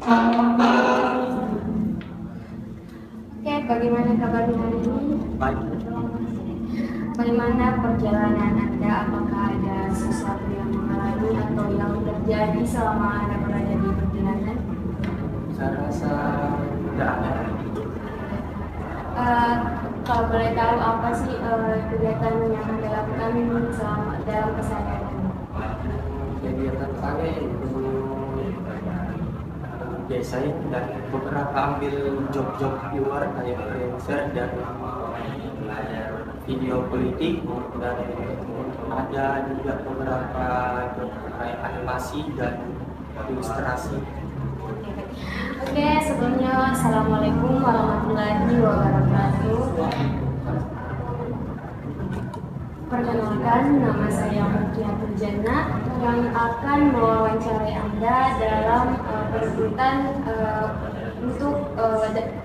Oke, bagaimana kabarnya hari ini? Baik. Bagaimana perjalanan Anda? Apakah ada sesuatu yang mengalami atau yang terjadi selama Anda berada di perjalanan? Saya rasa tidak ada. Kalau boleh tahu apa sih kegiatan yang Anda lakukan selama dalam keseharian? Kegiatan saya itu biasanya dan beberapa ambil job-job di luar kayak freelancer dan video politik, dan ada juga beberapa job kayak animasi dan ilustrasi. Oke, sebelumnya Assalamualaikum warahmatullahi wabarakatuh. Perkenalkan, nama saya Mukiatul Jannah yang akan mewawancarai Anda dalam perekrutan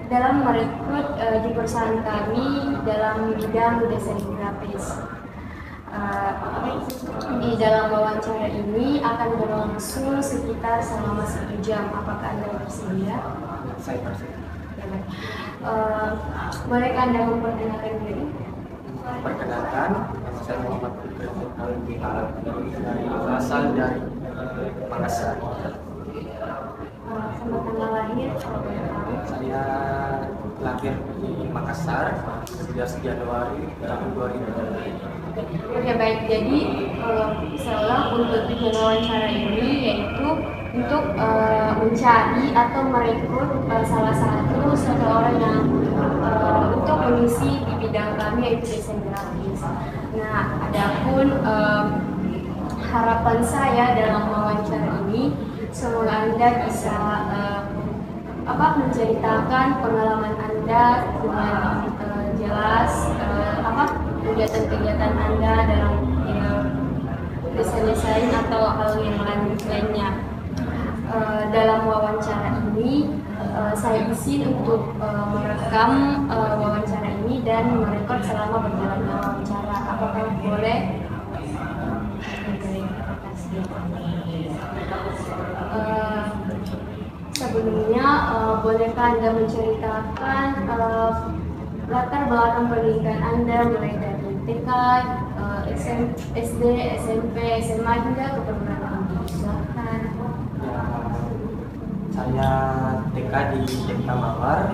dalam merekrut di perusahaan kami dalam bidang desain grafis. Di dalam wawancara ini akan berlangsung sekitar selama 1 jam. Apakah Anda bersedia? Saya percaya. Bolehkah Anda memperkenalkan diri? Perkenalkan, nama saya Muhammad Fikri dari asal dari Makassar. Sama tanggal lahir, kalau boleh tahu. Saya lahir di Makassar 11 Januari tahun 2000. Oke, baik. Jadi seolah untuk tujuan wawancara ini yaitu untuk mencari atau merekrut salah satu seseorang yang untuk mengisi di bidang kami yaitu desain grafis. Nah, adapun harapan saya dalam wawancara ini semoga Anda bisa menceritakan pengalaman Anda dengan jelas kegiatan-kegiatan Anda dalam desain atau hal yang lainnya. Dalam wawancara ini saya izin untuk merekam wawancara ini dan merekod selama berjalannya wawancara. Apakah boleh? Sebelumnya, bolehkah Anda menceritakan latar belakang pendidikan Anda mulai dari TK, SD, SMP, SMA hingga ke perguruan tinggi? Silakan. Saya TK di Desa Mawar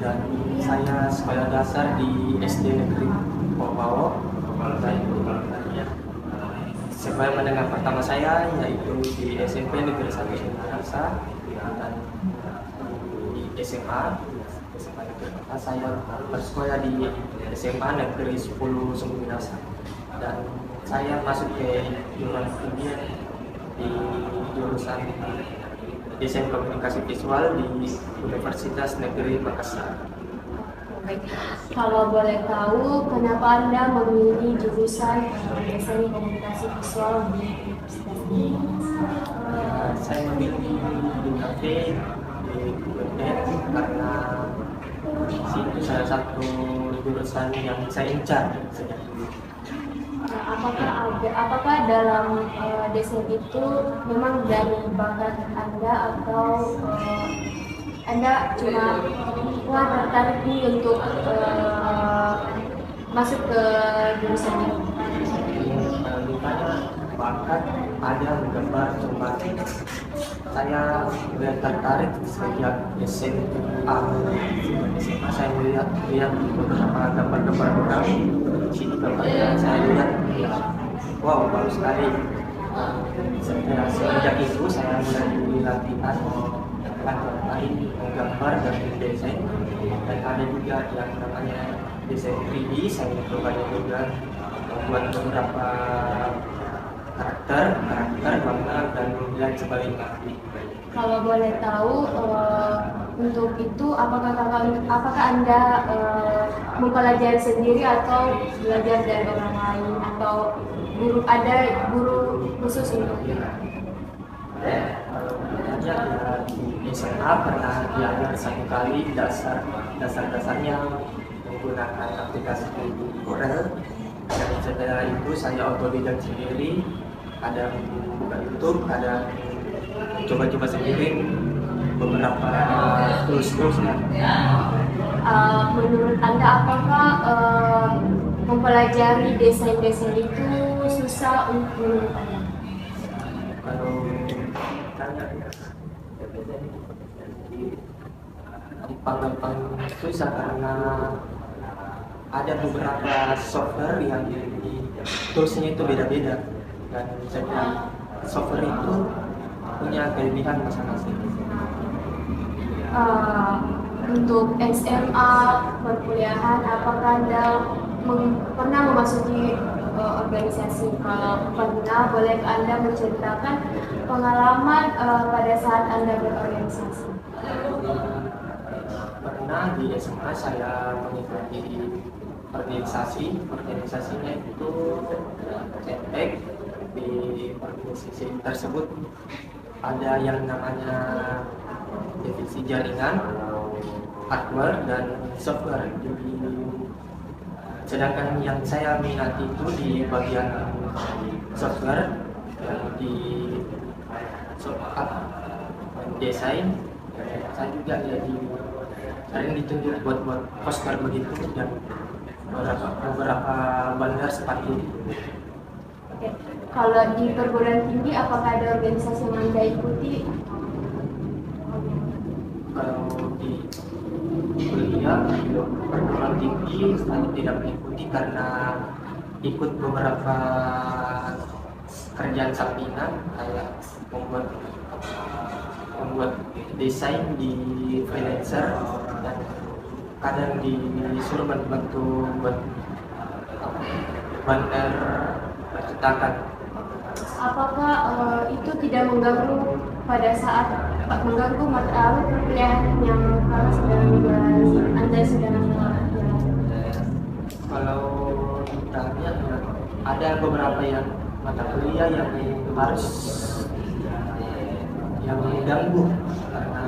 dan saya sekolah dasar di SD Negeri Popawo. Sekolah menengah pertama saya yaitu di SMP Negeri 1 Sinarasa, dan di SMA Negeri Kota saya bersekolah di SMA Negeri 10 Sumberminasa, dan saya masuk ke jurusan tinggi di jurusan Desain Komunikasi Visual di Universitas Negeri Makassar. Baik, kalau boleh tahu kenapa Anda memilih jurusan Desain Komunikasi Visual di Universitas ini? Saya memilih di kafe di UNED karena itu salah satu jurusan yang saya incar sejak dulu. Apakah dalam desain itu memang dari bakat Anda atau Anda cuma tertarik nih untuk masuk ke jurusan ini? Bakat ada menggambar, cuma saya mulai tertarik sejak SMA. Saya melihat beberapa gambar-gambar orang di sini, gambarnya saya lihat, wow, bagus sekali. Sejak itu saya mulai latihan lain menggambar dan mendesain, dan ada juga yang namanya desain 3D. Saya coba juga membuat beberapa karakter, bangunan dan lain sebagainya. Kalau boleh tahu untuk itu apakah Anda mempelajari sendiri atau belajar dari orang lain atau guru khusus untuk itu? Belajar di SMA pernah diajar 1 kali dasarnya menggunakan aplikasi Corel, dan setelah itu saya otodidak sendiri, ada buka YouTube, ada coba-coba sendiri beberapa tools-toolsnya. Menurut Anda apakah mempelajari desain-desain itu susah untuk Anda? Kalau tanya gampang susah karena ada beberapa software yang toolsnya itu beda-beda, dan jadi software itu punya kelebihan masing-masing. Untuk SMA perkuliahan, apakah Anda pernah memasuki organisasi? Kalau pernah, boleh Anda menceritakan pengalaman pada saat Anda berorganisasi? Pernah di SMA saya mengikuti organisasinya itu cetek. Di organisasi tersebut ada yang namanya divisi jaringan, hardware dan software. Jadi, sedangkan yang saya minati itu di bagian software, yang di desain. Saya juga jadi sering ditunjuk buat poster begitu dan beberapa bandar seperti itu. Oke. Kalau di perguruan tinggi, apakah ada organisasi yang Anda ikuti? Kalau di kuliah di perguruan tinggi saya tidak mengikuti karena ikut beberapa kerjaan sampingan, kayak membuat desain di freelancer, dan kadang disuruh bantu buat banner percetakan. Apakah itu tidak mengganggu pada saat mengganggu mata perkuliahan yang Anda sedang Kalau ditanya, ada beberapa yang mata kuliah yang harus yang mengganggu, karena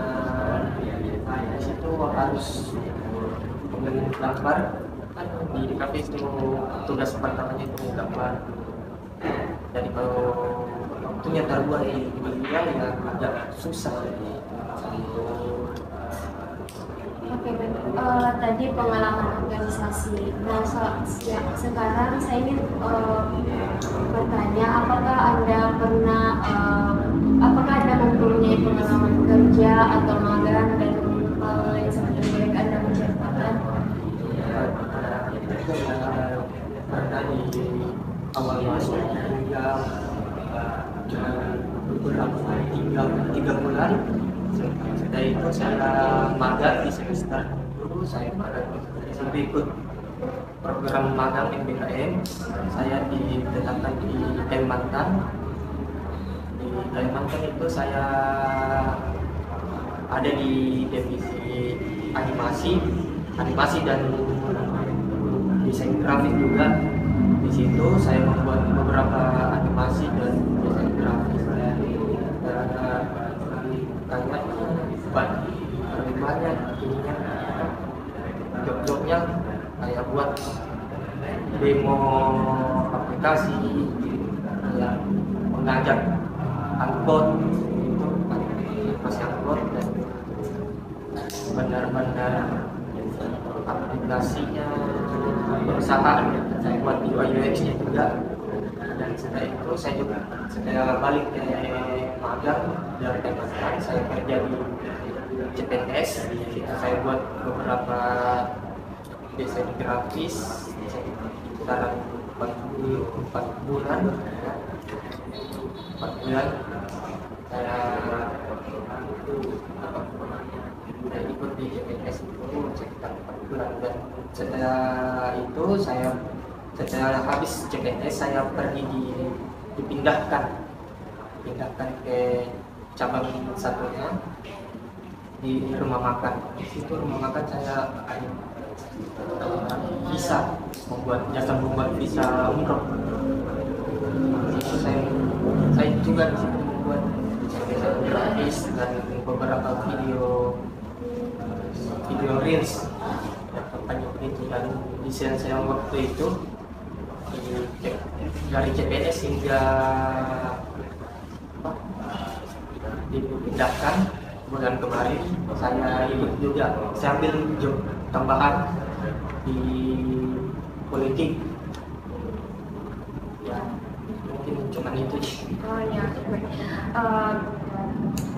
di situ harus menggambar. Di kafe itu tugas pertamanya itu menggambar. Jadi kalau waktunya terbuat di kuliah ya agak susah. Oke, tadi pengalaman organisasi. Nah, sekarang saya ingin bertanya, apakah Anda mempunyai pengalaman kerja atau magang dan hal lain seperti boleh Anda menceritakan? Pernah di awal masuk hingga beberapa 3 bulan. Setelah itu saya magang di semester dulu. Saya magang sampai ikut program magang MBKM. Saya ditetapkan di Kalimantan. Di Kalimantan itu saya ada di divisi animasi dan desain grafis juga. Di situ saya membuat beberapa animasi dan desain grafis. Karena banyak ininya, job-jobnya kayak buat demo aplikasi, kayak mengajak angkot itu, pas angkot dan bandar-bandar aplikasinya perusahaan. Saya buat di UX-nya juga. Dan setelah itu saya juga setelah balik ke magang dari Kalimantan, saya kerja di CPNS. Saya buat beberapa desain grafis sekitar 4 bulan. Saya ikut di CPNS itu sekitar 4 bulan, dan setelah itu setelah habis CPNS saya pergi dipindahkan ke cabang satunya di rumah makan. Di situ rumah makan saya bisa membuat visa umroh. Itu saya juga di situ membuat desain grafis dan beberapa video reels yang terpanjang itu. Dan desain saya waktu itu dari CPNS hingga dipindahkan bulan kemarin saya ikut juga, saya ambil job tambahan di politik. Ya, mungkin cuma itu. Oh ya,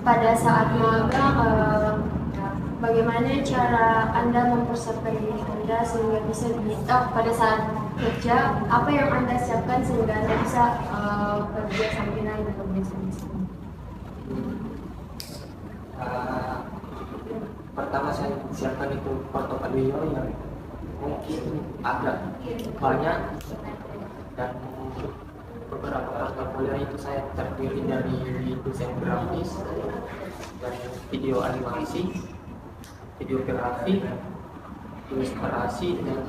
pada saat magang, bagaimana cara Anda mempersiapkan diri Anda sehingga bisa pada saat kerja, apa yang Anda siapkan sehingga Anda bisa kerja sampingan dan bekerja sama? Pertama saya siapkan itu portofolio yang mungkin agak banyak, dan beberapa portofolio itu saya terdiri dari desain grafis dan video animasi, videografi, ilustrasi, dan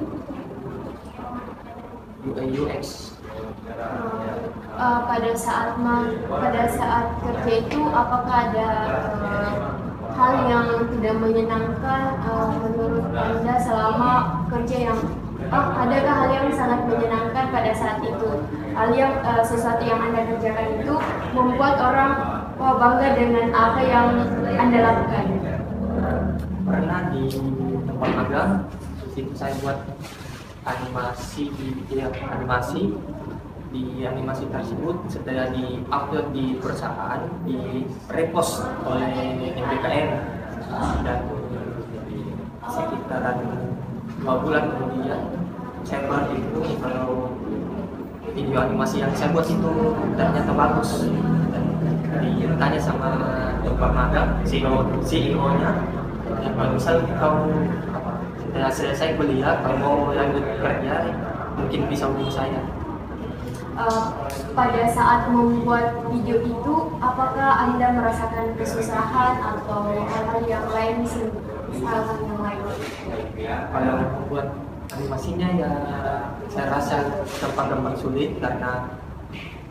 UI UX. Pada saat kerja itu apakah ada hal yang tidak menyenangkan menurut Anda selama kerja yang adakah hal yang sangat menyenangkan pada saat itu, hal yang sesuatu yang Anda kerjakan itu membuat orang bangga dengan apa yang Anda lakukan? Pernah di tempat magang, di situ saya buat animasi di animasi tersebut setelah di-upload di perusahaan, di repost oleh MBKM, dan sekitaran 2 bulan kemudian saya baru itu kalau video animasi yang saya buat itu ternyata bagus, dan ditanya sama tempat magang CEO-nya, yang kalau misal kau setelah selesai kuliah kalau mau lanjut kerja mungkin bisa hubungi saya. Pada saat membuat video itu, apakah Anda merasakan kesusahan atau hal-hal yang lain? Kalau membuat animasinya ya saya rasa gampang sulit, karena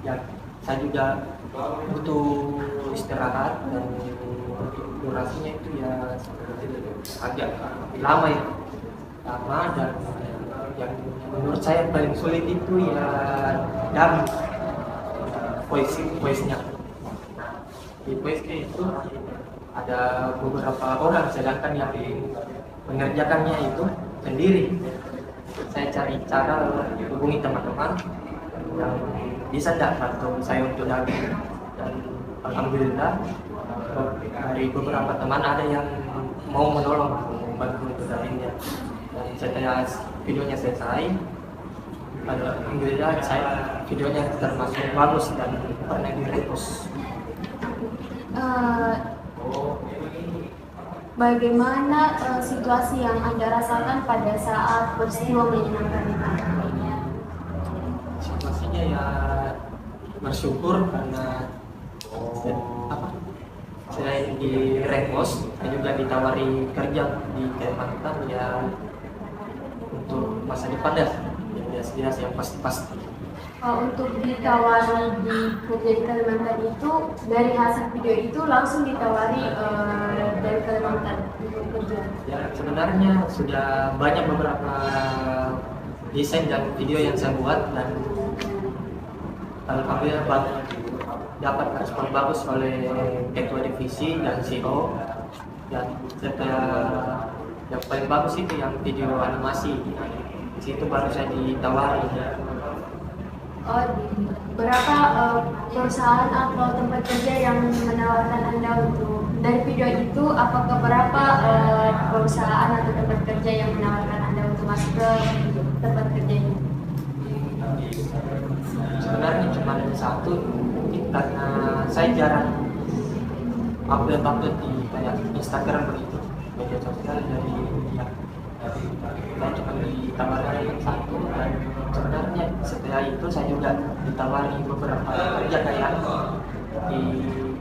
ya saya juga butuh istirahat, dan durasinya itu ya agak lama dan yang menurut saya paling sulit itu ya dari voice-nya. Di voice-nya itu ada beberapa orang, sedangkan yang mengerjakannya itu sendiri. Saya cari cara hubungi teman-teman yang bisa bantu saya untuk dubbing, dan alhamdulillah dari beberapa teman ada yang mau menolong membantu untuk dubbingnya. Dan setelah videonya selesai, alhamdulillah videonya termasuk bagus dan pernah di-repost. Bagaimana situasi yang Anda rasakan pada saat peristiwa menyenangkan itu? Situasinya ya bersyukur, karena selain di repost, saya juga ditawari kerja di Kalimantan ya, untuk masa depan dah, yang pasti-pasti. Untuk ditawari di kerja di Kalimantan itu, dari hasil video itu langsung ditawari dari Kalimantan untuk kerja? Ya sebenarnya sudah banyak beberapa desain dan video yang saya buat, dan alhamdulillah dapat respon bagus oleh ketua divisi dan CEO. Dan setelah yang paling bagus itu yang video animasi, di situ baru saya ditawari. Berapa perusahaan atau tempat kerja yang menawarkan Anda untuk dari video itu? Apakah berapa perusahaan atau tempat kerja yang menawarkan Anda untuk masuk ke tempat kerja ini? Sebenarnya cuma satu, mungkin karena saya jarang upload di kayak Instagram begitu, media sosial, dari saya cuma ditawari yang satu. Dan sebenarnya setelah itu saya juga ditawari beberapa kerja kayak di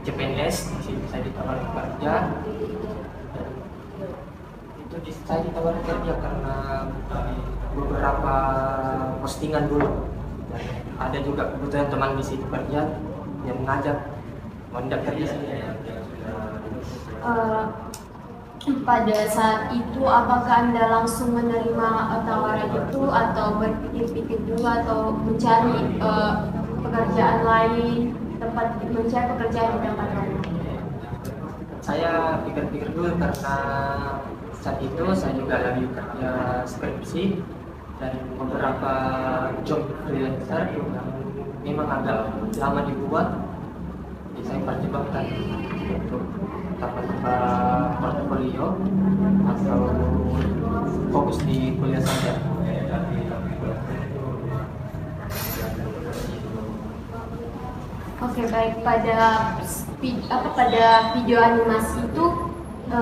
CPNS, di sini saya ditawari kerja. Dan itu saya ditawari kerja karena beberapa postingan dulu. Dan ada juga kebetulan teman di situ kerja yang mengajak mau kerja sini. Pada saat itu, apakah Anda langsung menerima tawaran itu atau berpikir-pikir dulu atau mencari pekerjaan lain, mencari pekerjaan di tempat lain? saya pikir-pikir dulu karena saat itu saya juga lagi kerja skripsi dan beberapa job freelancer yang memang agak lama dibuat. Jadi saya pertimbangkan untuk tambah portfolio atau fokus di kuliah saja. Oke, baik. Pada video animasi itu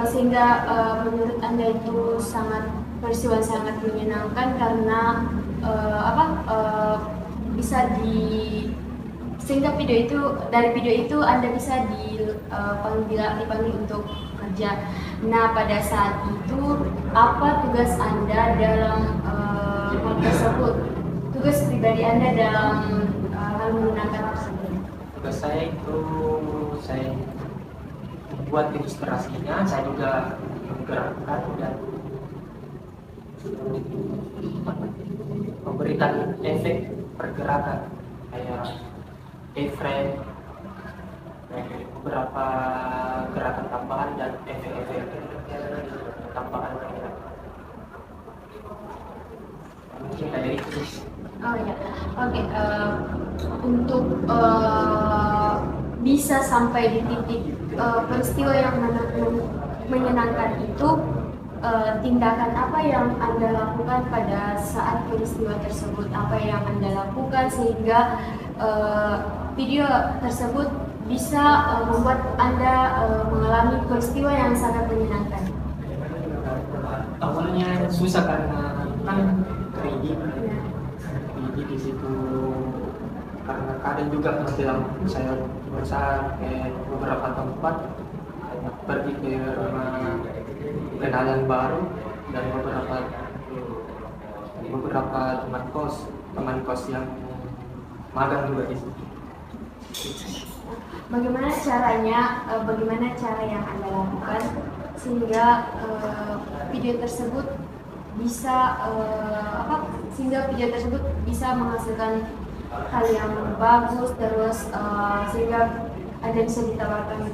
sehingga menurut Anda itu peristiwa sangat menyenangkan karena bisa sehingga dari video itu Anda bisa dipanggil untuk kerja. Nah, pada saat itu apa tugas Anda dalam hal tersebut? Tugas pribadi Anda dalam hal menyenangkan tersebut? Tugas saya itu saya buat ilustrasinya, saya juga menggerakkan dan memberikan efek pergerakan kayak keyframe, beberapa gerakan tambahan dan efek-efek tambahan. Mungkin dari itu. Oh ya, oke. Untuk bisa sampai di titik peristiwa yang menyenangkan itu, tindakan apa yang Anda lakukan pada saat peristiwa tersebut? Apa yang Anda lakukan sehingga video tersebut bisa membuat Anda mengalami peristiwa yang sangat menyenangkan? Awalnya susah karena kan 3D. Di situ karena kadang juga menjelang saya berusaha ke beberapa tempat, pergi ke rumah kenalan baru dan beberapa teman kos yang magang juga di situ. Bagaimana cara yang Anda lakukan sehingga video tersebut bisa menghasilkan hal yang bagus, terus sehingga Anda bisa ditawarkan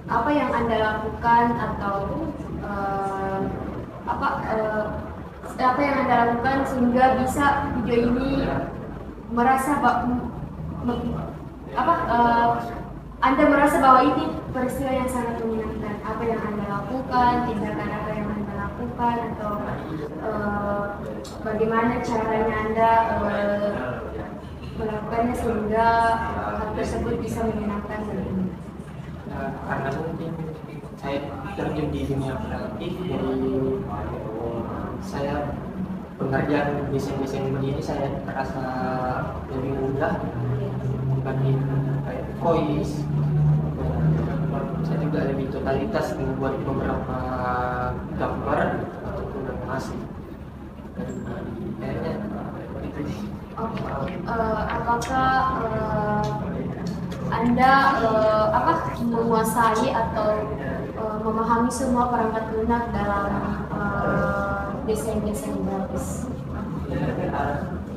apa yang Anda lakukan atau apa yang Anda lakukan sehingga bisa video ini Anda merasa bahwa ini peristiwa yang sangat menyenangkan. Apa yang Anda lakukan, tindakan apa yang Anda lakukan, atau bagaimana caranya Anda melakukannya sehingga hal tersebut bisa menyenangkan diri. Karena mungkin saya terjun di dunia kreatif, jadi saya pengerjaan desain begini saya terasa lebih mudah dibanding kayak voice. Saya juga lebih totalitas membuat beberapa gambar ataupun animasi. Kayaknya itu sih. Apakah Anda menguasai atau memahami semua perangkat lunak dalam desain grafis?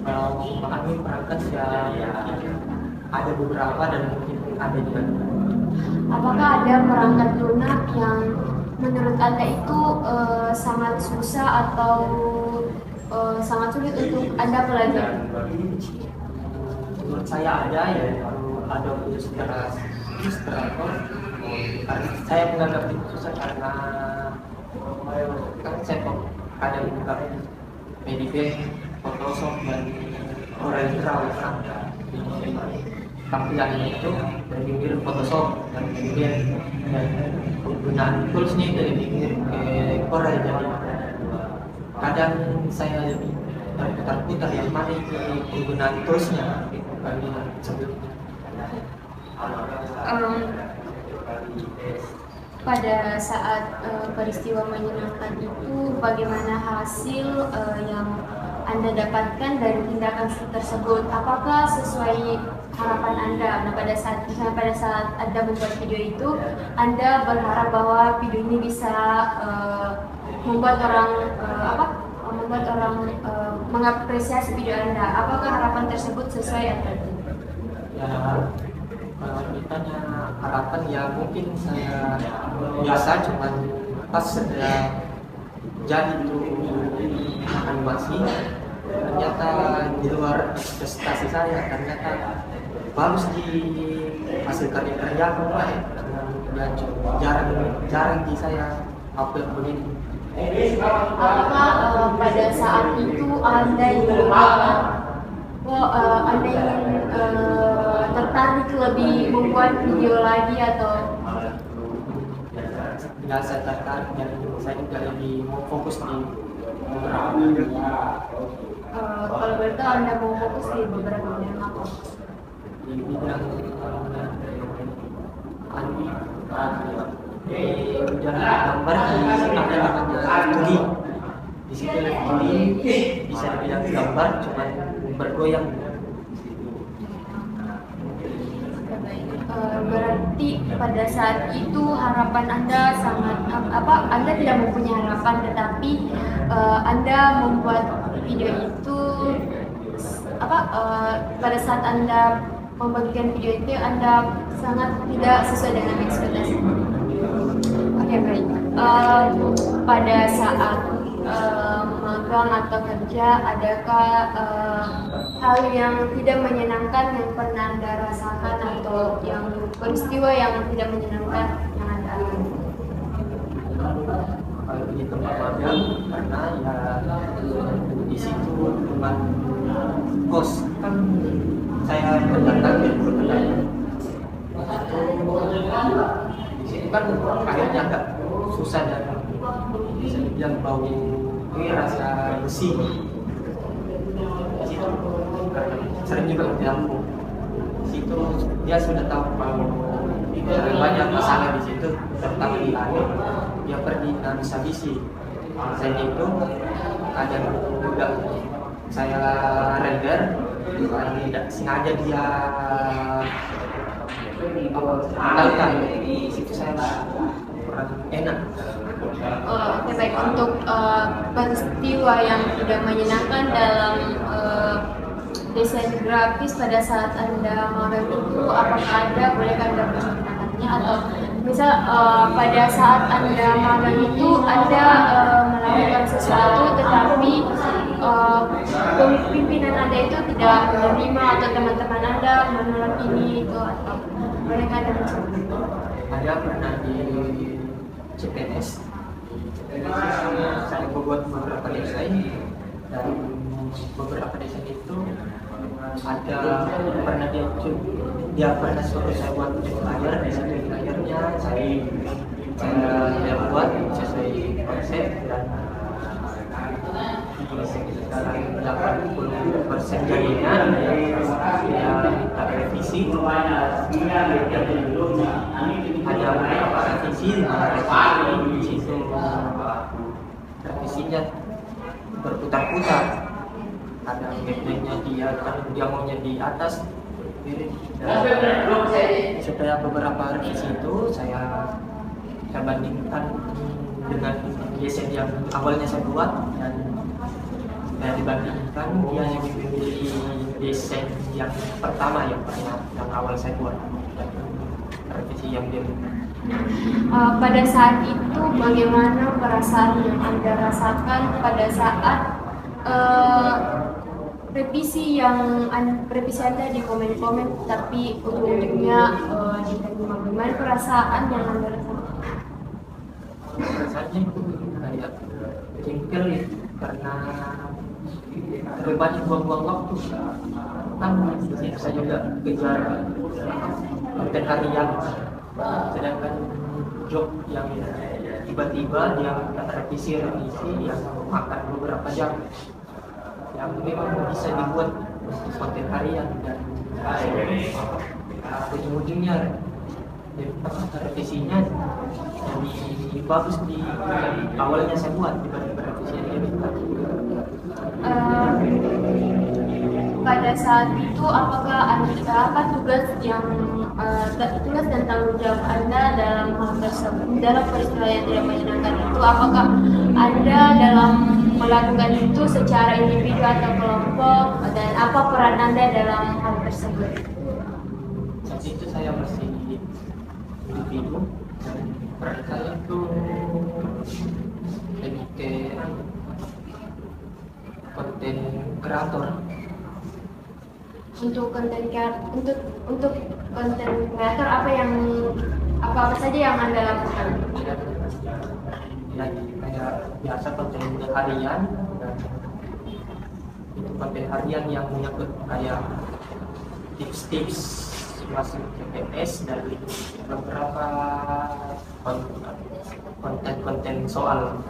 Kalau memahami perangkat ya ada beberapa dan mungkin ada juga. Apakah ada perangkat lunak yang menurut Anda itu sangat susah atau sangat sulit untuk Anda pelajari? Menurut saya ada ilustrator. Karena saya menganggap itu susah karena kan saya ada buka Medibase, Photoshop dan CorelDRAW kan. Tampilannya itu dari mirip Photoshop dan Medibase dan penggunaan toolsnya itu lebih mirip ke Corel. Jadi kadang saya lebih terputar yang mana itu penggunaan toolsnya dibanding sebelumnya. Pada saat peristiwa menyenangkan itu, bagaimana hasil yang Anda dapatkan dari tindakan tersebut? Apakah sesuai harapan Anda? Nah, pada saat Anda membuat video itu, Anda berharap bahwa video ini bisa membuat orang mengapresiasi video Anda. Apakah harapan tersebut sesuai atau tidak? Ya, ditanya harapan ya mungkin saya biasa, cuman pas sudah jadi itu animasi ternyata di luar ekspektasi saya, ternyata bagus di hasil karya-karya dan jarang di saya upload begini. Apakah pada saat itu Anda ingin tertarik lebih membuat video lagi atau? Nggak saya tertarik, dan saya juga lebih mau fokus di beberapa Kalau begitu Anda mau fokus di beberapa bidang apa? di bidang gambar di di situ bisa dibilang gambar cuman bergoyang. Berarti pada saat itu harapan Anda sangat Anda tidak mempunyai harapan, tetapi Anda membuat video itu pada saat Anda membagikan video itu Anda sangat tidak sesuai dengan ekspektasi. Oke, baik. Pada saat magang atau kerja, adakah hal yang tidak menyenangkan yang pernah Anda rasakan atau yang peristiwa yang tidak menyenangkan yang Anda alami? Kalau di tempat magang karena ya di situ cuma kos kan saya pendatang dan berpendatang di situ kan akhirnya agak susah dan bisa dibilang bau rasa besi di situ karena sering juga bercampur. Di situ dia sudah tahu bahwa banyak masalah di situ, terutama di akhir dia pergi dan habisi. Selain itu ada juga saya render tidak sengaja dia tanggalkan, di situ saya kurang enak. Oke, baik. Untuk peristiwa yang tidak menyenangkan dalam desain grafis pada saat Anda magang itu, apakah Anda boleh Anda menceritakannya, atau misal pada saat Anda magang itu Anda melakukan sesuatu tetapi pimpinan Anda itu tidak menerima atau teman-teman Anda menolak ini itu, atau boleh Anda menceritakan? Ada pernah di CPNS saya membuat beberapa desain, dan beberapa desain itu ada pernah dia pernah suruh saya buat flyer, desain flyernya saya buat sesuai konsep, dan sekitar 80% jadinya ya minta revisi. Ada beberapa revisi di situ revisinya berputar-putar, ada backlightnya dia maunya di atas kiri. Setelah beberapa revisi itu saya bandingkan dengan desain yang awalnya saya buat, dan dibandingkan dia yang memilih desain yang pertama yang awal saya buat, dan revisi yang dia pada saat itu bagaimana perasaan yang Anda rasakan pada saat revisi Anda di komen-komen tapi ujung-ujungnya diterima? Bagaimana perasaan yang Anda rasakan? Perasaannya itu kayak jengkel ya, karena terlalu banyak buang-buang waktu. Kan saya juga kejar konten harian, sedangkan job yang tiba-tiba dia revisi yang makan beberapa jam, yang memang bisa dibuat untuk konten harian, dan ujung-ujungnya revisinya jadi bagus di awalnya saya buat dibanding revisi yang dia minta. Pada saat itu apakah apa tugas dan tanggung jawab Anda dalam hal tersebut, dalam peristiwa yang tidak menyenangkan itu, apakah Anda dalam melakukan itu secara individu atau kelompok, dan apa peran Anda dalam hal tersebut? Saya Itu saya masih individu dan peran saya itu lebih ke konten kreator. Untuk konten untuk konten kreator apa saja yang Anda lakukan? Ya, kayak biasa konten harian dan itu konten harian yang menyangkut kayak tips-tips masuk CPNS dari beberapa konten soal.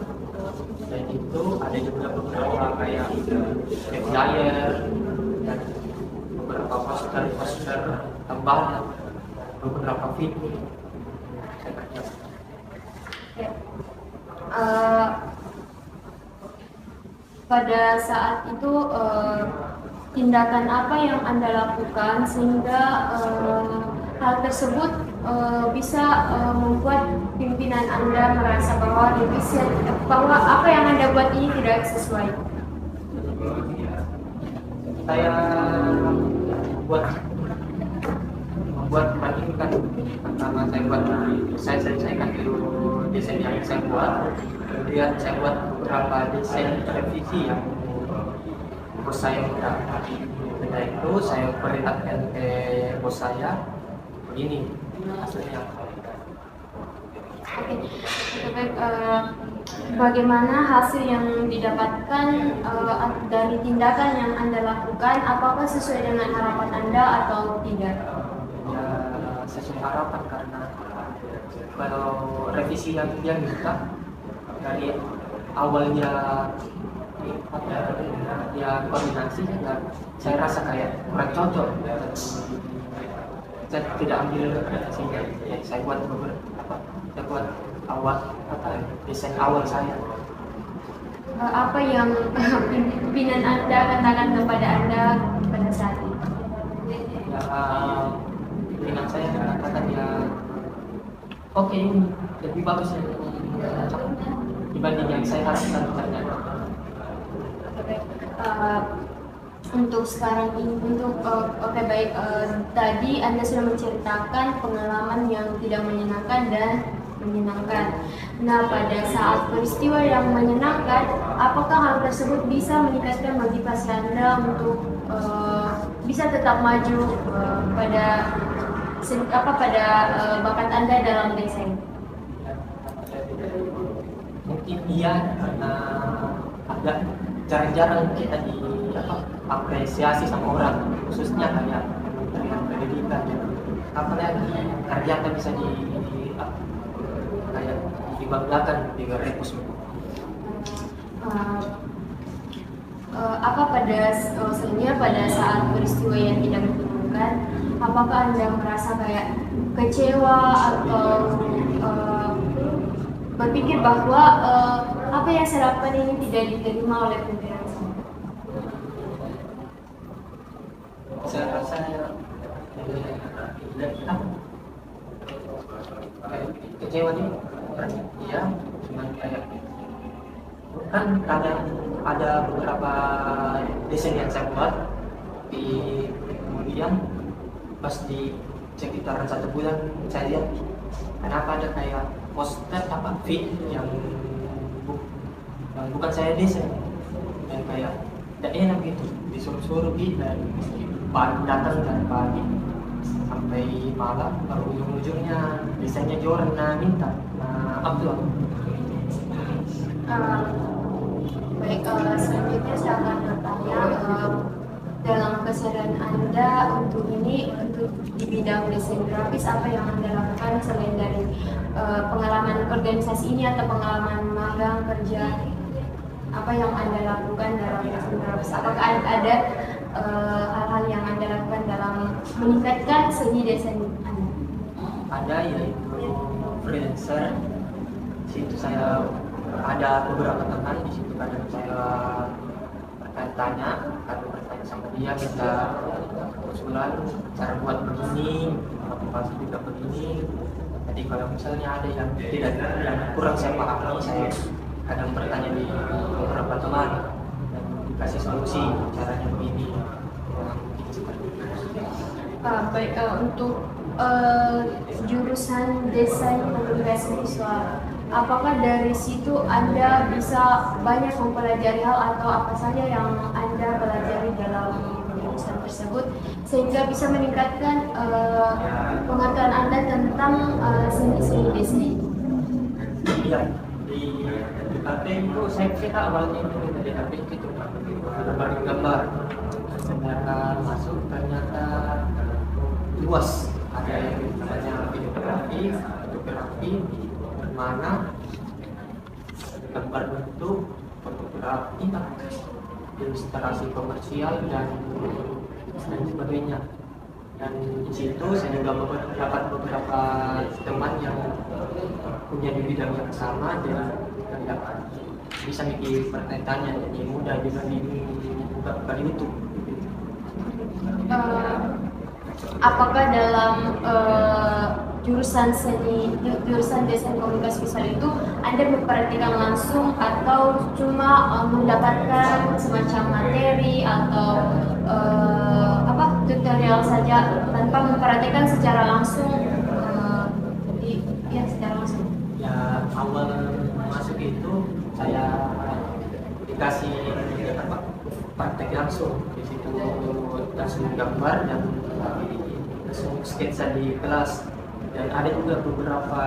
Dan itu ada juga beberapa kayak flyer dan beberapa poster tambahan, beberapa video. Ya. Pada saat itu tindakan apa yang Anda lakukan sehingga hal tersebut bisa membuat pimpinan Anda merasa bahwa apa yang Anda buat ini tidak sesuai? Saya membuat bandingkan, pertama saya selesaikan dulu desain yang saya buat, kemudian saya buat beberapa desain revisi yang bos saya minta. Setelah itu saya perlihatkan ke bos saya, begini hasilnya. Oke, baik. Bagaimana hasil yang didapatkan dari tindakan yang Anda lakukan? Apakah sesuai dengan harapan Anda atau tidak? Ya, sesuai harapan karena kalau revisi yang dia minta dari awalnya dia koordinasi, ya, saya rasa kayak kurang cocok. Saya tidak ambil revisinya, ya, saya buat desain awal saya. Apa yang pimpinan Anda katakan kepada Anda pada saat itu? Ya, pimpinan saya katakan ya, oke, ini lebih bagus ya, dibanding yang saya harapkan ternyata. Untuk sekarang ini, oke baik, tadi Anda sudah menceritakan pengalaman yang tidak menyenangkan dan menyenangkan. Nah, pada saat peristiwa yang menyenangkan, apakah hal tersebut bisa meningkatkan motivasi Anda untuk bisa tetap maju pada bakat Anda dalam desain? Mungkin iya, karena agak jarang-jarang kita apresiasi sama orang, khususnya kayak Kementerian Pendidikan. Apalagi kerjaan bisa dibanggakan di repus. Sebenarnya pada saat peristiwa yang tidak menyenangkan, apakah Anda merasa kayak kecewa atau berpikir bahwa apa yang saya lakukan ini tidak diterima oleh pimpinan saya? Saya rasa kecewa nih, ya, cuman kayak kan ada beberapa desain yang saya buat kemudian pas di sekitaran 1 bulan saya lihat kenapa ada kayak poster feed yang bukan saya desain, dan kayak tidak enak gitu, disuruh-suruh gitu, dan datang dari pagi sampai malam, baru ujung-ujungnya desainnya Joran minta upload. Baik, selanjutnya saya akan bertanya, dalam keseharian Anda untuk di bidang desain grafis, apa yang Anda lakukan selain dari pengalaman organisasi ini atau pengalaman magang kerja? Apa yang Anda lakukan dalam desain grafis? Apakah ada hal-hal yang Anda lakukan dalam meningkatkan seni desain Anda? Ada, yaitu freelancer. Di situ saya ada beberapa teman, di situ kadang saya bertanya sama dia, minta usulan cara buat begini, motivasi juga begini. Jadi kalau misalnya ada yang kurang saya pahami, saya kadang bertanya di beberapa teman dan dikasih solusi caranya begini. Baik, untuk jurusan desain komunikasi visual. Apakah dari situ Anda bisa banyak mempelajari hal atau apa saja yang Anda pelajari dalam jurusan tersebut sehingga bisa meningkatkan pengetahuan Anda tentang seni-seni desain? Iya, di DKP itu saya kira awalnya itu di DKP itu gambar. Ternyata masuk ternyata luas, ada yang namanya videografi, fotografi, mana gambar bentuk, fotografi, ilustrasi komersial dan sebagainya. Dan di situ saya juga dapat beberapa teman yang punya di bidang yang sama dan bisa bikin pertanyaannya, jadi mudah juga dibuka di YouTube. Apakah dalam jurusan desain komunikasi visual itu Anda memperhatikan langsung atau cuma mendapatkan semacam materi atau tutorial saja tanpa memperhatikan secara langsung? Secara langsung. Ya, awal masuk itu saya dikasih praktek langsung, di situ langsung gambar dan langsung sketsa di kelas. Dan ada juga beberapa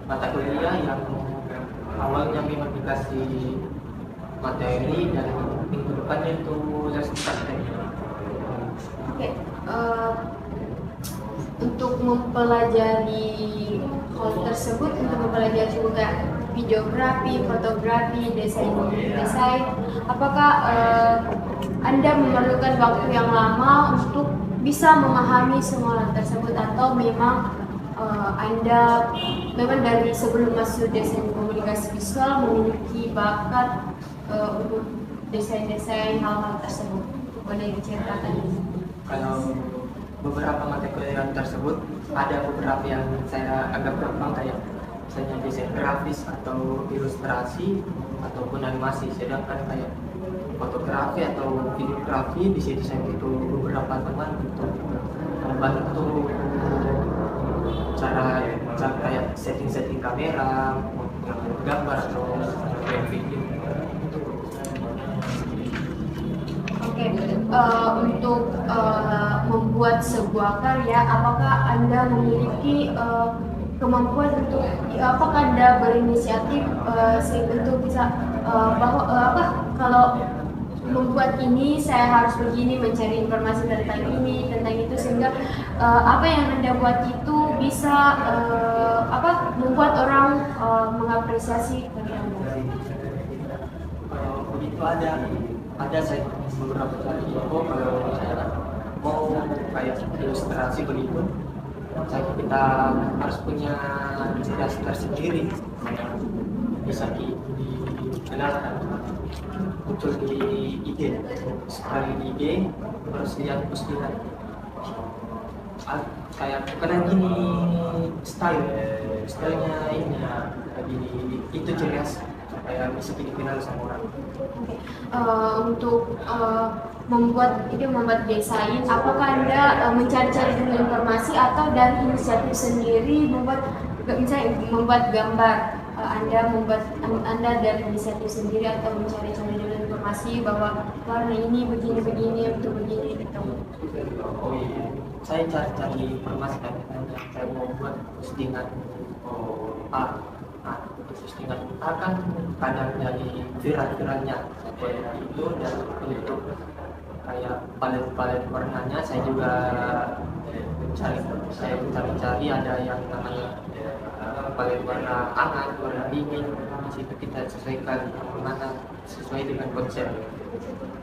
mata kuliah yang awalnya memang dikasih materi dan minggu depannya itu langsung praktek. Oke, untuk mempelajari hal tersebut, untuk mempelajari juga videografi, fotografi, desain, apakah Anda memerlukan waktu yang lama untuk bisa memahami semua hal tersebut atau memang Anda memang dari sebelum masuk desain komunikasi visual memiliki bakat untuk desain hal-hal tersebut? Boleh diceritakan? Kalau beberapa mata kuliah tersebut ada beberapa yang saya agak gampang, kayak misalnya desain grafis atau ilustrasi ataupun animasi, sedangkan kayak fotografi atau videografi di situ saya butuh beberapa teman untuk membantu cara kayak setting kamera, gambar atau video. Oke, untuk membuat sebuah karya, apakah Anda memiliki kemampuan untuk, apakah Anda berinisiatif untuk bisa kalau membuat ini saya harus begini, mencari informasi tentang ini, tentang itu, sehingga apa yang Anda buat itu bisa membuat orang mengapresiasi karya Anda? Begitu ada saya beberapa kali info kalau saya mau kayak ilustrasi begitu, kita harus punya ciri tersendiri, bisa dikenalkan, muncul di IG, sekali di IG harus lihat postingan kayak bukan gini stylenya ini itu jelas supaya bisa dikenal sama orang. Untuk membuat desain, apakah Anda mencari-cari dulu informasi atau dari inisiatif sendiri membuat gambar? Anda dari inisiatif sendiri atau mencari-cari dulu informasi bahwa warna ini begini untuk begini gitu? Saya cari informasi kan, saya mau buat postingan postingan kan kadang dari viral-viralnya itu, dan untuk kayak palet warnanya saya juga mencari ada yang namanya palet warna hangat, warna dingin. Di situ kita sesuaikan mana sesuai dengan konsep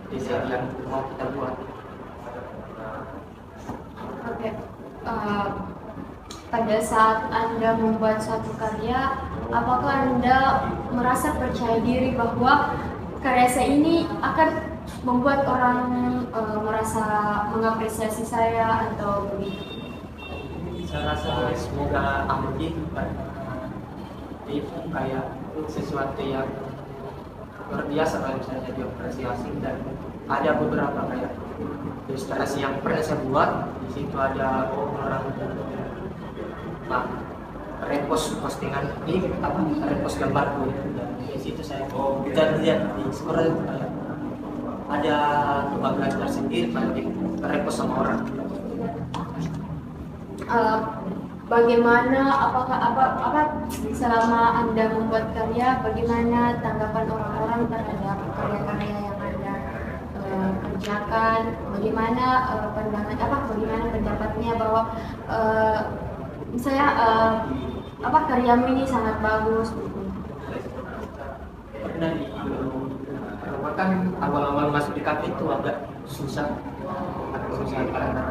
desain yang mau kita buat. Oke. Pada saat Anda membuat suatu karya, apakah Anda merasa percaya diri bahwa karya saya ini akan membuat orang merasa mengapresiasi saya atau begitu? Saya rasa semoga begitu kan. Itu kayak sesuatu yang luar biasa kalau misalnya diapresiasi, dan ada beberapa kayak ilustrasi yang pernah saya buat. Di situ ada orang repost postingan ini repost gambarku. Di situ saya dan lihat di scroll itu kayak ada kebahagiaan tersendiri kalau di repost sama orang. Bagaimana apa selama Anda membuat karya, bagaimana tanggapan orang-orang terhadap karya-karya yang Anda kerjakan? Bagaimana bagaimana pendapatnya bahwa misalnya karyamu ini sangat bagus? Pernah kan awal-awal masuk di kafe itu agak susah karena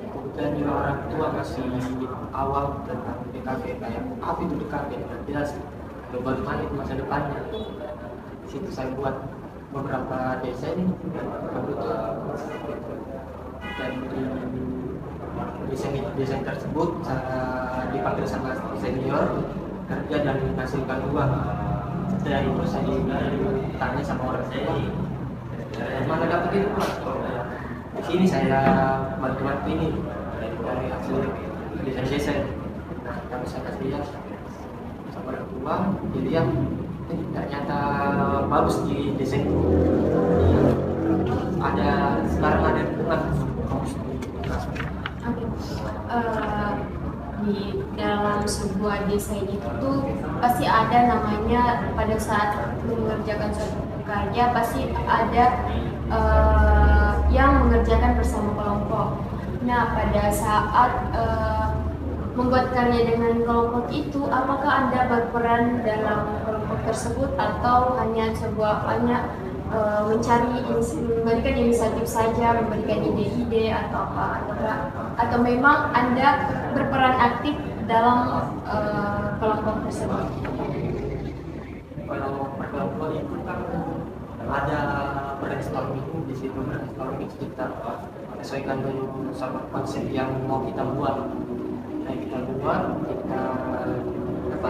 kemudian juga orang tua masih awal tentang DKV, kayak apa itu DKV tidak jelas bagaimana itu masa depannya. Di situ saya buat beberapa desain dan desain tersebut saya dipanggil sama senior kerja dan menghasilkan uang. Setelah itu saya tanya sama orang tua, mana dapat itu Pak? Di sini saya bantu ini dari hasil desain. Nah, kalau saya kasih lihat sama orang tua, dia lihat ternyata bagus di desain. Sekarang ada bunga. Di dalam sebuah desain itu tuh pasti ada namanya, pada saat mengerjakan suatu karya pasti ada yang mengerjakan bersama kelompok. Nah, pada saat membuat karya dengan kelompok itu, apakah Anda berperan dalam kelompok tersebut atau hanya memberikan inisiatif saja, memberikan ide-ide atau memang Anda berperan aktif dalam kelompok tersebut? Kalau perkelompok itu kan ada brainstorming, di situ brainstorming kita sesuaikan dulu sama konsep yang mau kita buat.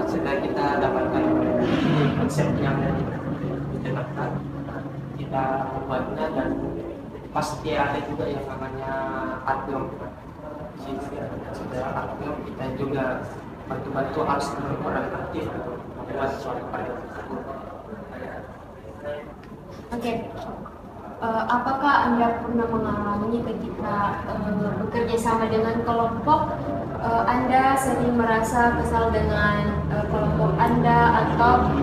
Setelah kita dapatkan konsep yang ditetapkan, kita buatnya, dan pasti ada juga yang namanya artwork. Setelah artwork kita juga bantu-bantu harus berperan aktif membuat suatu karya tersebut. Oke. Apakah Anda pernah mengalami ketika bekerja sama dengan kelompok, Anda sering merasa kesal dengan kelompok Anda atau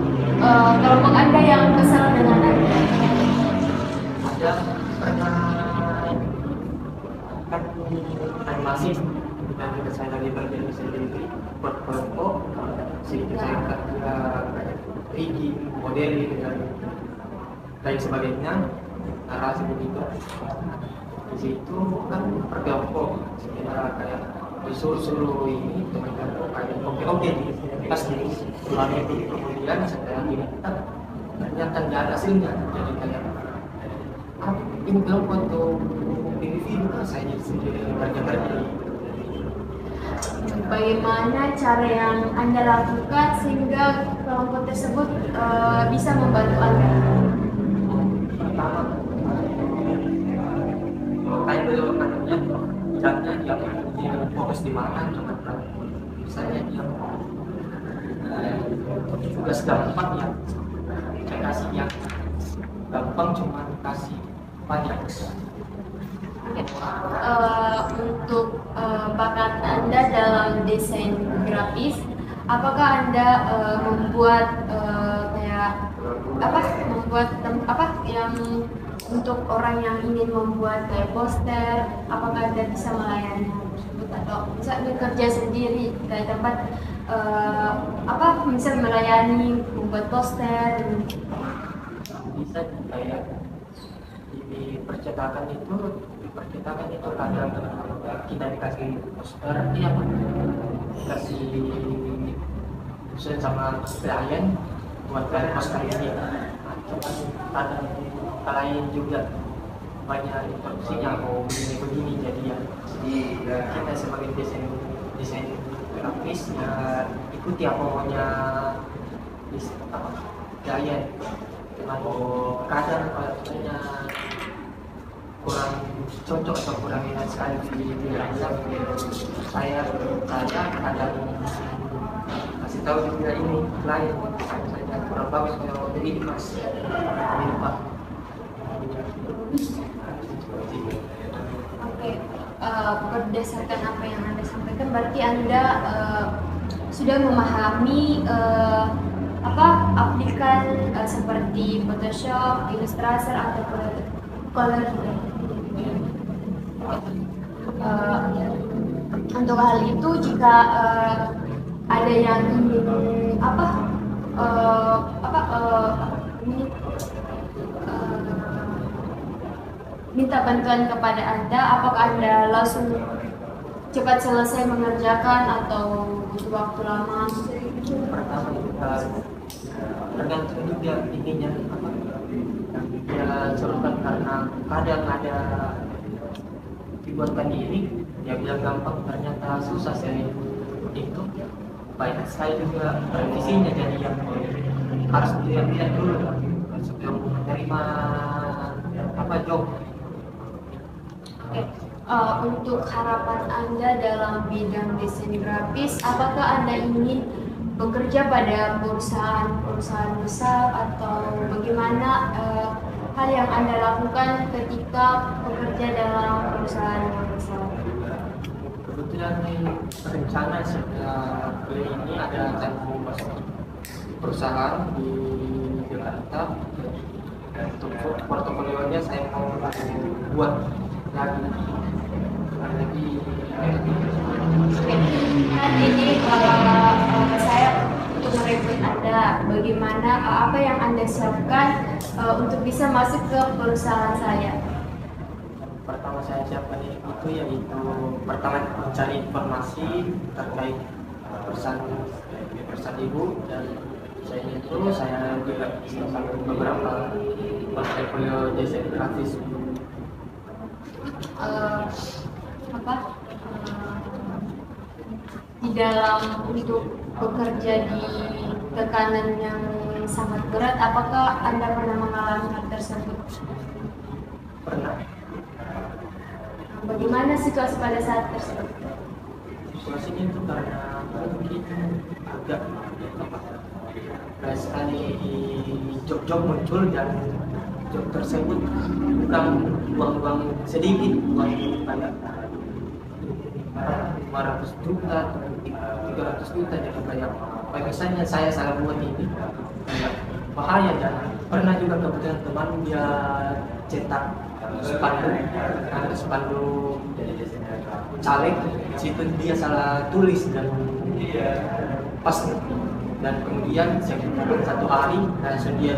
kelompok Anda yang kesal dengan Anda? Ada pernah kan animasi dan juga saya lagi belajar sendiri buat kelompok, sedikit saya juga rigging, modeling dan lain sebagainya. Narasi begitu di situ kan berkelompok, sekitar kayak disuruh ini teman-teman kayak oke pasti selama itu, kemudian setelah kita ternyata nggak ada hasilnya, jadi kayak ini kelompok untuk PVV juga saya sendiri kerja. Bagaimana cara yang Anda lakukan sehingga kelompok tersebut bisa membantu Anda? Pertama, kayak belum anaknya bidangnya dia fokus di mana, misalnya dia tugas gampang ya, saya kasih yang gampang, cuma kasih banyak. Untuk bakat Anda dalam desain grafis, apakah Anda membuat yang untuk orang yang ingin membuat kayak poster, apakah Anda bisa melayani tersebut atau bisa bekerja sendiri dari tempat bisa melayani membuat poster? Bisa kayak di percetakan itu kadang kita dikasih poster, dikasih usul sama klien buat poster ini. Kadang lain juga banyak instruksinya mau begini, jadi ya kita sebagai desain grafis ya ikuti apa maunya klien. Kadang kurang cocok atau kurang enak sekali di dirasa, saya kadang kasih tahu juga ini lain saya kurang bagus kalau ini mas ini pak. Oke, berdasarkan apa yang Anda sampaikan, berarti Anda sudah memahami aplikasi seperti Photoshop, Illustrator atau Color Grading. Untuk hal itu, jika ada yang ingin minta bantuan kepada Anda, apakah Anda langsung cepat selesai mengerjakan atau butuh waktu lama? Pertama kita tergantung juga ininya apa yang dia sorotan, karena kadang ada dibuatkan di ini dia bilang gampang ternyata susah sekali itu. Baik saya juga revisinya, jadi yang harus dilihat dulu sebelum menerima apa job. Oke. Untuk harapan Anda dalam bidang desain grafis, apakah Anda ingin bekerja pada perusahaan besar atau bagaimana hal yang Anda lakukan ketika bekerja dalam perusahaan yang besar? Kebetulan rencana setelah ini ada akan masuk perusahaan di Jakarta. Untuk portofolionya saya mau buat lagi. Nanti ini saya untuk merekrut Anda, bagaimana apa yang Anda siapkan untuk bisa masuk ke perusahaan saya? Pertama saya siapkan itu yaitu pertama mencari informasi terkait perusahaan ibu, dan saya juga sampai beberapa portfolio desain grafis. Di dalam untuk bekerja di tekanan yang sangat berat, apakah Anda pernah mengalami hal tersebut? Pernah. Bagaimana situasi pada saat tersebut? Situasinya itu karena mungkin agak sekali job-job muncul, dan job tersebut bukan uang sedikit, uang banyak 500 juta, 300 juta, jadi kayak misalnya saya salah buat ini kayak bahaya. Dan pernah juga kebetulan teman dia cetak spanduk caleg, situ dia salah tulis dan pas, dan kemudian satu hari langsung dia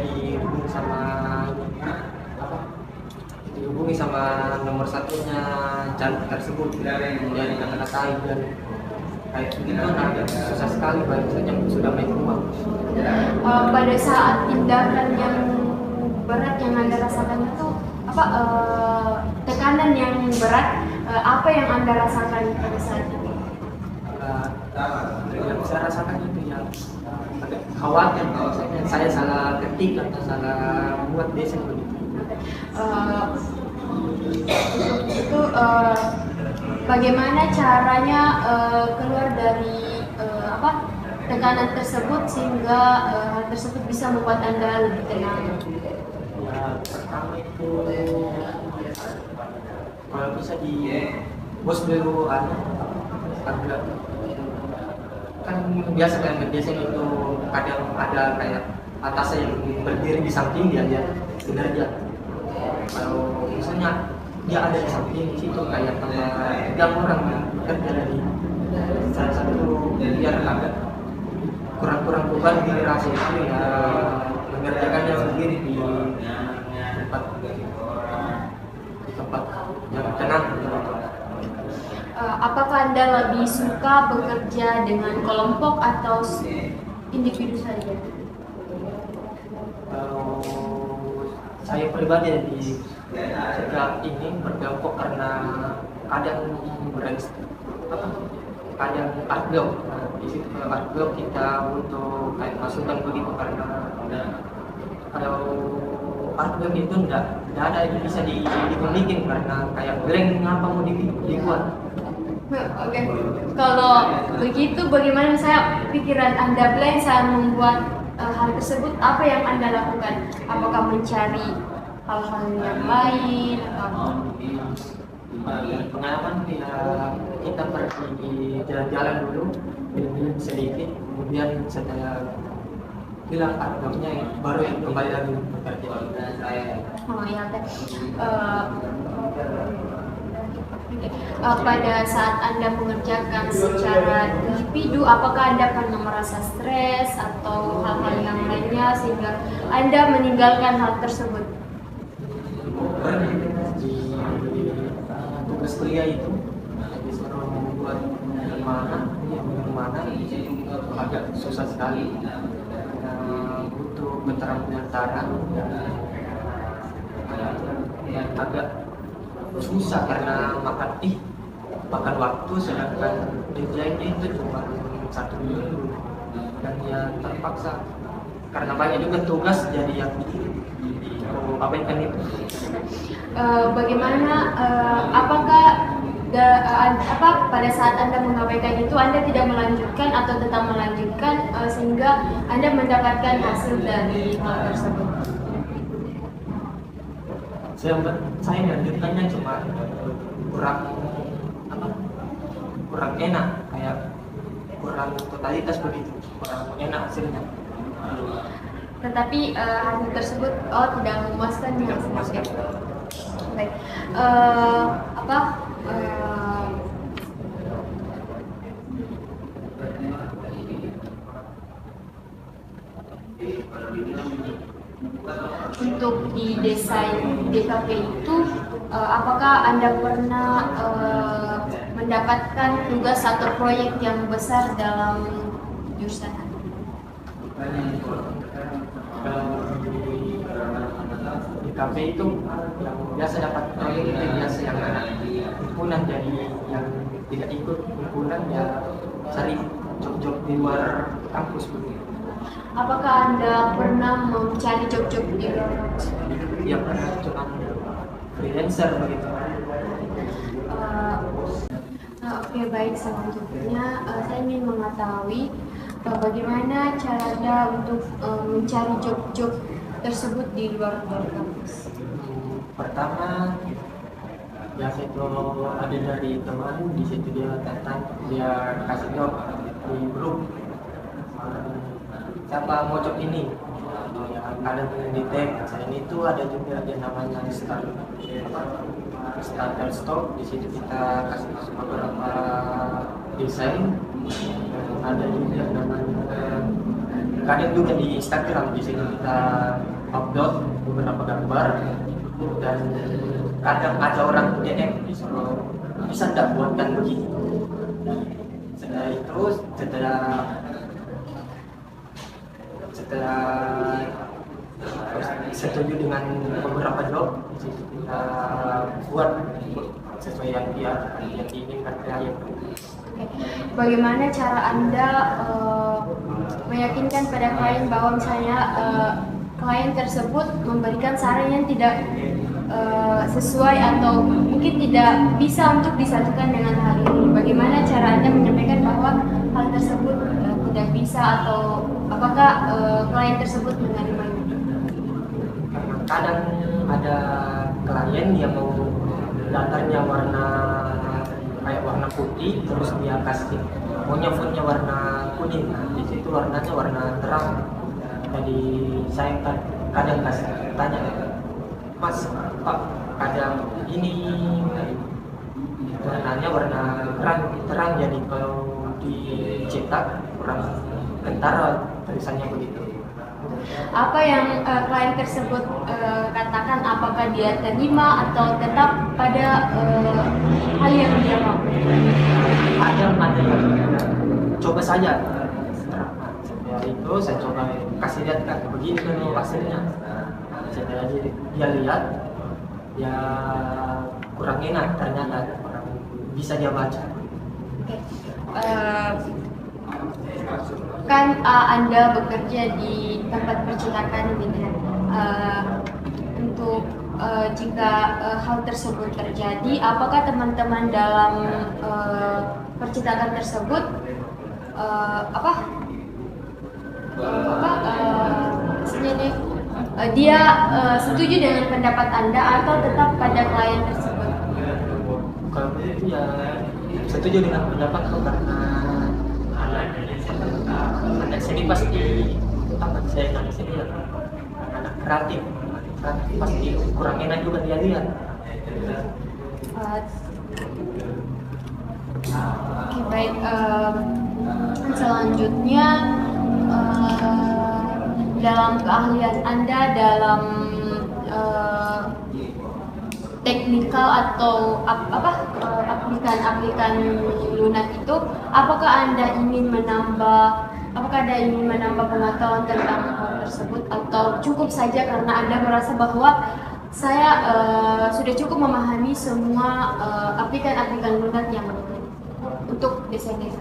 dihubungi sama nomor satunya caleg tersebut, dia dikata-katain, dan kayak begitu agak susah sekali bagi saya yang sudah main uang. Pada saat tindakan yang berat yang Anda rasakan itu tekanan yang berat, apa yang Anda rasakan pada saat itu? Yang saya rasakan itu ya agak khawatir kalau saya salah ketik atau salah buat desain begitu. Itu bagaimana caranya keluar dari tekanan tersebut sehingga hal tersebut bisa membuat Anda lebih tenang? Ya, pertama itu kalau bisa di bos dulu agak kan biasa kan biasanya itu kadang ada kayak atasnya yang berdiri di samping dia sebenarnya. Kalau misalnya dia ada di samping situ kayak tiga orang yang bekerja dari salah satu, biar agak kurang beban di rasa itu ya mengerjakannya sendiri di tempat yang tenang. Apakah Anda lebih suka bekerja dengan kelompok atau individu saja? Kalau saya pribadi suka ini berkelompok karena kadang kadang art block. Di situ kalau art block kita butuh kayak masukan begitu, karena kalau artwork itu enggak ada yang bisa dibikin karena kayak blank apa mau dibuat. Oke, kalau begitu bagaimana saya pikiran Anda blank saat membuat hal tersebut, apa yang Anda lakukan? Apakah mencari hal-hal yang lain atau Pengalaman ya, kita pergi jalan-jalan dulu, minum sedikit, kemudian setelah bilang artworknya baru yang kembali lagi bekerja. oh ya teh. Pada saat Anda mengerjakan secara individu, apakah Anda pernah merasa stres atau hal-hal yang lainnya sehingga Anda meninggalkan hal tersebut? Di tugas kuliah itu disuruh membuat mana itu agak susah sekali, butuh keterampilan tangan dan agak susah karena makan waktu, sedangkan deadline-nya itu cuma 1 minggu dan ya terpaksa karena banyak juga tugas jadi yang abaikan itu. Bagaimana apakah pada saat Anda mengabaikan itu Anda tidak melanjutkan atau tetap melanjutkan sehingga Anda mendapatkan hasil dari hal tersebut? Saya melanjutkannya cuma kurang enak, kayak kurang totalitas begitu, kurang enak hasilnya. Tetapi hasil tersebut tidak memuaskan ya. Baik. Untuk di desain DKP itu, apakah Anda pernah mendapatkan tugas atau proyek yang besar dalam jurusan Anda? Di kafe itu yang biasa dapat proyek itu biasa yang himpunan, jadi yang tidak ikut himpunan ya cari job-job di luar kampus begitu. Apakah Anda pernah mencari job-job di luar kampus? Ya pernah, cuma freelancer begitu. Oke, baik, selanjutnya saya ingin mengetahui bagaimana cara Anda untuk mencari job-job tersebut di luar kampus. Pertama, biasa itu ada dari teman, di situ dia kasih job di grup. Siapa mau job ini? Ya, ada di tag. Selain itu ada juga yang namanya starter stock. Di situ kita kasih beberapa desain. Ada juga namanya kadang juga di Instagram, di sini kita upload beberapa gambar dan kadang ada orang DM disuruh bisa nggak buatkan begitu. Setelah itu setelah setuju dengan beberapa job, kita buat sesuai yang dia inginkan klien. Bagaimana cara Anda meyakinkan pada klien bahwa misalnya klien tersebut memberikan saran yang tidak sesuai atau mungkin tidak bisa untuk disatukan dengan hal ini? Bagaimana cara Anda menyampaikan bahwa hal tersebut tidak bisa, atau apakah klien tersebut menerimanya? Kadang ada klien yang mau datarnya kayak warna putih, terus dia kasih maunya fontnya warna kuning. Nah, di situ warnanya warna terang. Jadi saya kadang kasih tanya, Mas, Pak, kadang ini warnanya warna terang, jadi kalau dicetak kurang kentara tulisannya begitu. Apa yang klien tersebut katakan, apakah dia terima atau tetap pada hal yang dia mau? Ada yang coba saja. Setelah itu saya coba kasih lihat kan begini kan hasilnya. Setelah dia lihat ya kurang enak, ternyata kurang bisa dia baca. Kan Anda bekerja di tempat percetakan ini kan, untuk jika hal tersebut terjadi, apakah teman-teman dalam percetakan tersebut maksudnya nih, dia setuju dengan pendapat Anda atau tetap pada klien tersebut? Kalau itu ya setuju dengan pendapat kok, karena anak seni pasti apa saya kan sini ya, anak kreatif pasti kurang enak juga dia lihat. Oke, baik. Selanjutnya, dalam keahlian Anda dalam teknikal atau aplikan lunak itu, apakah Anda ingin menambah pengetahuan tentang hal tersebut, atau cukup saja karena Anda merasa bahwa saya sudah cukup memahami semua aplikan lunak yang untuk desainnya?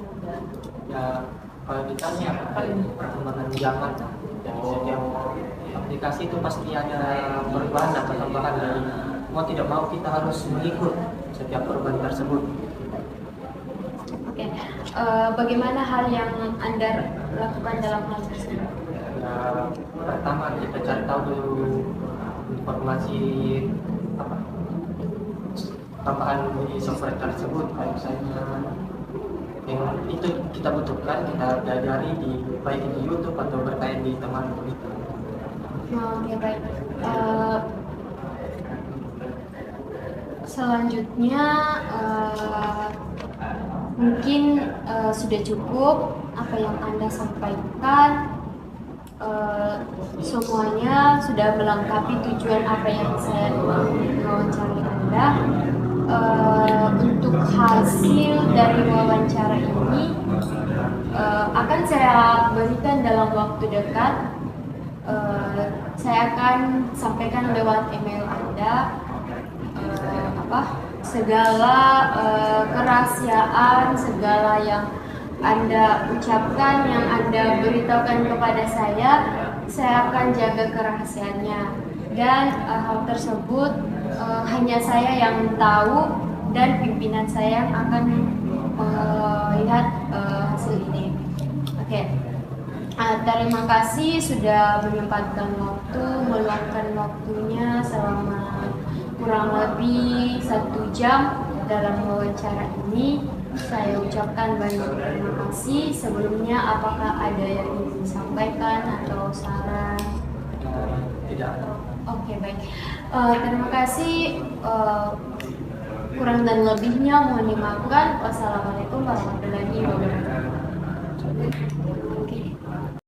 Ya kalau ditanya perkembangan zaman, jadi setiap aplikasi itu pasti ada perubahan dan perkembangan, dari mau tidak mau kita harus mengikut setiap perubahan tersebut. Oke. Bagaimana hal yang Anda lakukan dalam hal tersebut? Ya, pertama kita cari tahu dulu informasi apa tambahan di software tersebut, kayak misalnya yang itu kita butuhkan, kita pelajari baik di YouTube atau bertanya di teman kita. Oke, baik. Selanjutnya mungkin sudah cukup apa yang Anda sampaikan. Semuanya sudah melengkapi tujuan apa yang saya wawancari Anda. Untuk hasil dari wawancara ini akan saya berikan dalam waktu dekat. Saya akan sampaikan lewat email Anda segala kerahasiaan, segala yang Anda ucapkan, yang Anda beritahukan kepada saya akan jaga kerahasiaannya, dan hal tersebut hanya saya yang tahu dan pimpinan saya yang akan melihat hasil ini. Oke. Terima kasih sudah menyempatkan waktu, meluangkan waktunya selama kurang lebih 1 jam dalam wawancara ini. Saya ucapkan banyak terima kasih. Sebelumnya, apakah ada yang ingin disampaikan atau saran? Tidak. Oke, baik. Terima kasih. Kurang dan lebihnya mohon dimaafkan. Wassalamualaikum warahmatullahi wabarakatuh.